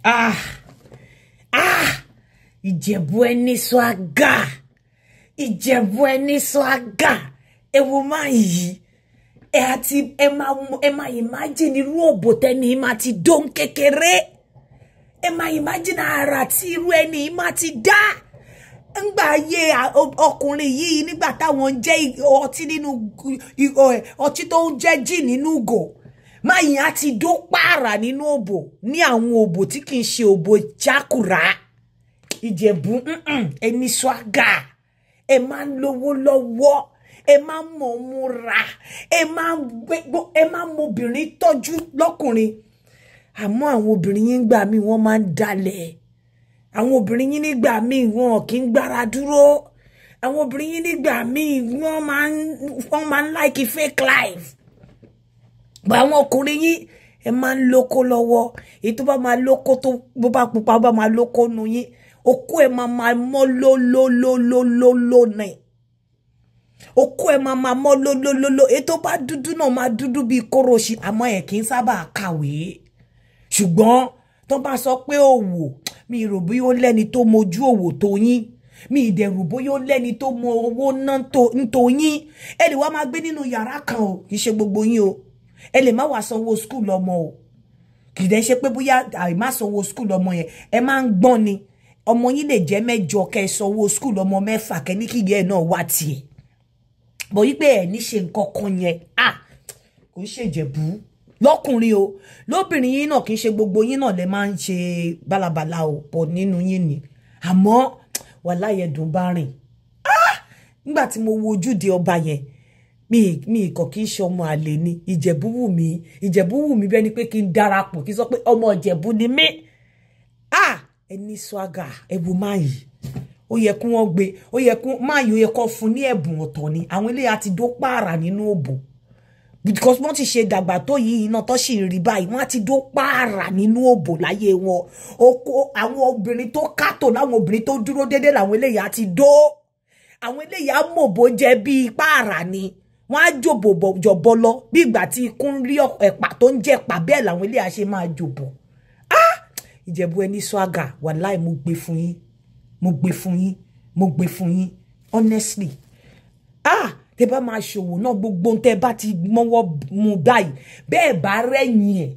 Ah, Ìjẹ̀bú ẹni swagger. Ìjẹ̀bú ẹni swagger. Ewo máa yìí. Ẹ máa imagine irú òbò tẹ́ni máa ti dón kékeré. Ẹ máa imagine ara tí irú ẹni máa ti dá. Ngbà ayé ọkùnrin yìí nígbà táwọn jẹ́ ọtí nínú ọtí tó ń jẹ́ gin nínú ìgò. Máa yìí á ti dó pààrà nínú òbò ní àwọn òbò tí kì í ṣe òbò jákùrá. Ìjẹ̀bú ẹni swagger. Ẹ máa ń lówó lọ́wọ́. Ẹ máa ń mọ̀ múra. Ẹ máa ń mọ obìnrin tọ́jú lọ́kùnrin. Àmọ́ àwọn obìnrin yín gbà mí wọ́n máa ń dalẹ̀. Àwọn obìnrin yín nígbà míì wọn kì í gbára dúró. Àwọn obìnrin yín nígbà míì wọ́n máa ń like fake life. But àwọn ọkùnrin yín ẹ máa ń lóko lọ́wọ́. Èyí tó bá máa lóko tó bó bá pupa bá máa lóko nu yín. Okó ẹ máa mọ́ lólólólólóló náà. Okó ẹ máa mọ́ lólólóló. Èyí tó bá dúdú náà máa dúdú bíi kóroṣì. Àmọ́ ẹ kì í sábà kàwé. Ṣùgbọ́n tó bá sọ pé òwò mi rò bí ó lẹ́ni tó mojú òwò tó yín. Mi ìdẹ̀rù bóyá ó lẹ́ni tó mọ owó náà tó yín. Ẹ lè wá máa gbé nínú yàrá kan o. Kì í ṣe gbogbo yín o. Ẹ lè má wá sanwó school ọmọ o. Kì í dẹ̀ ṣe pé bóyá àìmá sanwó school ọmọ yẹn. Ẹ máa ń gbọ́n ni. Ọmọ yín lè jẹ́ 8 kẹ́ sanwó school ọmọ 6 kẹ́ ní kíyè náà wá tiẹ̀. Bọ̀ yí pé ẹ̀ ní ṣe nǹkan kan yẹn. Kò ń ṣe Ìjẹ̀bú. Lọ́kùnrin o. Lóbìnrin yín náà kì í ṣe gbogbo yín náà lè máa ń ṣe bálabàla o. Pọ̀ nínú yín ni. Àmọ́ wàláhì ẹ̀dùn bá rìn. Nígbà tí mo wo ojúde ọba yẹn. Mi ìkọ̀ kí n ṣe ọmọ àlè ni. Ìjẹ̀bú wù mí bẹ́ẹ̀ ni pé kí n darapọ̀ kí n sọ pé ọmọ Ìjẹ̀bú ni mí. Ẹni swagger ẹ̀bù máa yìí. Ó yẹ kí wọ́n gbé. Ó yẹ kí máa yìí ó yẹ kó fún ní ẹ̀bùn ọ̀tọ̀ ni. Àwọn ilé àti dó pààrà nínú òbò. Because wọ́n ti ṣe dàgbà tó yìí iná tó sì rí báyìí. Wọ́n ti dó pààrà nínú òbò láyé wọn. Àwọn obìnrin tó kátó láwọn obìnrin tó dúró déédéé làwọn eléyìí àti dó. Àwọn eléyìí á mòbó jẹ bíi pààrà ni. Wọ́n á jọ̀bọ̀ lọ bí ìgbà tí ikú ń rí ẹ̀pà tó ń jẹ́ ẹ̀pà bẹ́ẹ̀ làwọn eléyìí á ṣe máa jọ̀bọ̀. Ìjẹ̀bú ẹni swagger wàláhì mo gbé fún yín. Honestly. Tẹ́ bá máa ṣòwò náà gbogbo tẹ́ bá ti mọ́wọ́ mu báyìí. Bẹ́ẹ̀ bá rẹ́yìn ẹ̀.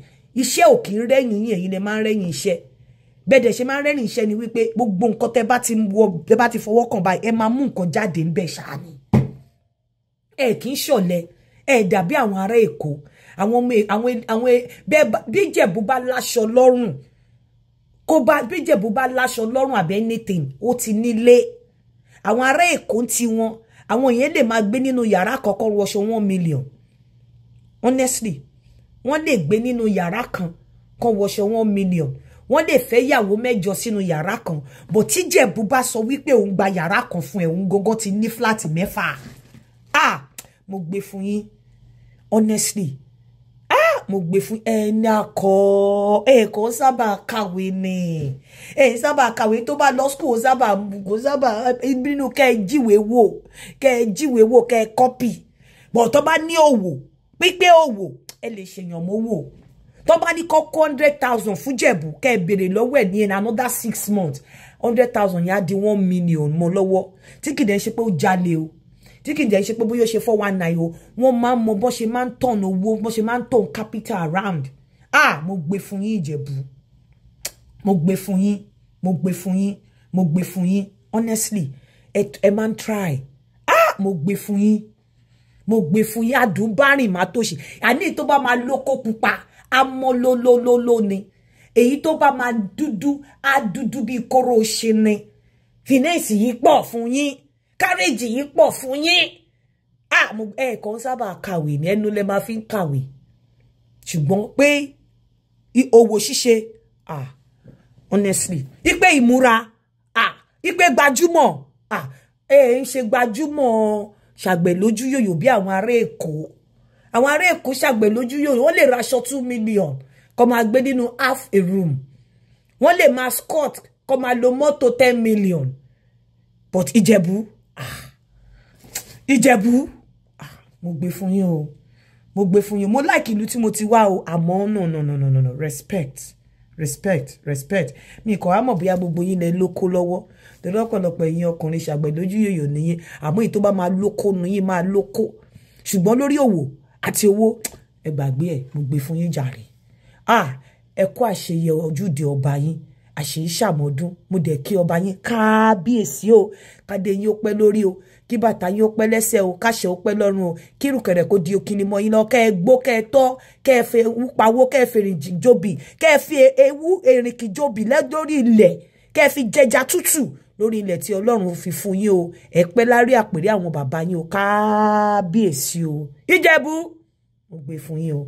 Iṣẹ́ ò kí ń rẹ́yìn yín ẹ̀yin lẹ máa ń rẹ́yìn iṣẹ́. Bẹ́ẹ̀ dẹ̀ ṣe máa ń rẹ́yìn iṣẹ́ ni wípé gbogbo nǹkan tẹ́ bá ti fọwọ́ kàn báyìí ẹ máa mú nǹkan jáde ń bẹ̀ ṣáà ni. Ẹ kì í ṣọ̀lẹ. Ẹ dàbí àwọn ará Èkó. Bí Ìjẹ̀bú bá láṣọ lọ́rùn. Bí Ìjẹ̀bú bá láṣọ lọ́rùn àbí anything ó ti nílé. Àwọn ará Èkó ti wọn. Àwọn yẹn lè máa gbé nínú yàrá kọ̀ọ̀kan wọṣọ 1 million. Honestly. Wọ́n lè gbé nínú yàrá kan wọṣọ 1 million. Wọ́n lè fẹ́ yàwó 8 sínú yàrá kan. Bó tí Ìjẹ̀bú bá sọ wípé òun gba yàrá kan fún ẹ̀ òun gógó ti ní flat 6. Mo gbé fún yín. Honestly. Mo gbé fún ẹni akọ. Kò sábà kàwé ni. Sábà kàwé tó bá lọ school kò sábà nínú kẹ́ jíwèé wò kẹ́ copy. But tó bá ní òwò pípé òwò ẹ lè ṣèyàn mówó. Tó bá ní kọ́kọ́ 100,000 fún Ìjẹ̀bú kẹ́ béèrè lọ́wọ́ ẹ̀ ní another 6 months 100,000 yá di 1 million mọ́ lọ́wọ́. Tí kì í dẹ̀ ṣe pé ó jalè o. Tí kì í jẹ́ ṣe pé bóyá ó ṣe 419 o. Wọ́n máa ń mọ bó ṣe máa ń turn owó, bó ṣe máa ń turn capital around. Mo gbé fún yín Ìjẹ̀bú. Mo gbé fún yín. Honestly, ẹ máa ń try. Mo gbé fún yín. Àdúbárìn má tó ṣe. Àní tó bá máa lóko pupa, á mọ́ lólólóló ni. Èyí tó bá máa dúdú, á dúdú bí kóró ṣe ni. Finesse yìí pọ̀ fún yín. Courage yìí pọ̀ fún yín. Kàn sábà kàwé ní ẹnu lẹ máa fi ń kàwé. Ṣùgbọ́n pé owó ṣíṣe. Honestly. Ipe ìmúra. Ipe gbajúmọ̀. Ń ṣe gbajúmọ̀ ṣàgbẹ̀ lójú yòyò bí àwọn ará Èkó. Àwọn ará Èkó ṣàgbẹ̀ lójú yòyò. Wọ́n lè raṣọ 2 million. Kó máa gbé nínú half a room. Wọ́n lè máa scott. Kó máa lo mọ́tò 10 million. But Ìjẹ̀bú. Mo gbé fún yín o. Mo like ìlú tí mo ti wá o. Àmọ́ no. Respect. respect mi kò á mọ̀ bóyá gbogbo yín lẹ lóko lọ́wọ́ torí ọ̀pọ̀lọpọ̀ ẹ̀yin ọkùnrin ṣàgbẹ̀ lójú yòyò nìyẹn àmọ́ èyí tó bá máa lóko nu yín máa lóko ṣùgbọ́n lórí òwò àti owó ẹ gbàgbé ẹ̀ mo gbé fún yín jàre ẹ kú àṣeyẹ ojúde ọba yín àṣeyí ṣàmọ́dún mo dẹ̀ kí ọba yín kábíyèsí o kádé yín ó pẹ́ lórí o kí bàtà yín ó pẹ́ lẹ́sẹ̀ o káṣẹ ó pẹ́ lọ́rùn o kí ìrùkẹ̀rẹ̀ kó di òkìní mọ́ yín lọ kẹ́ ẹ gbó kẹ́ ẹ tọ́ kẹ́ ẹ fi ewu pawó kẹ́ ẹ fi èrìjì jóbi kẹ́ ẹ fi ewu èrìkì jóbi lórí ilẹ̀ kẹ́ ẹ fi jẹja tútù lórí ilẹ̀ tí Ọlọ́run fi fún yín o ẹ pẹ́ lárí àpèrè àwọn bàbá yín o kábíyèsí o Ìjẹ̀bú mo gbé fún yín o.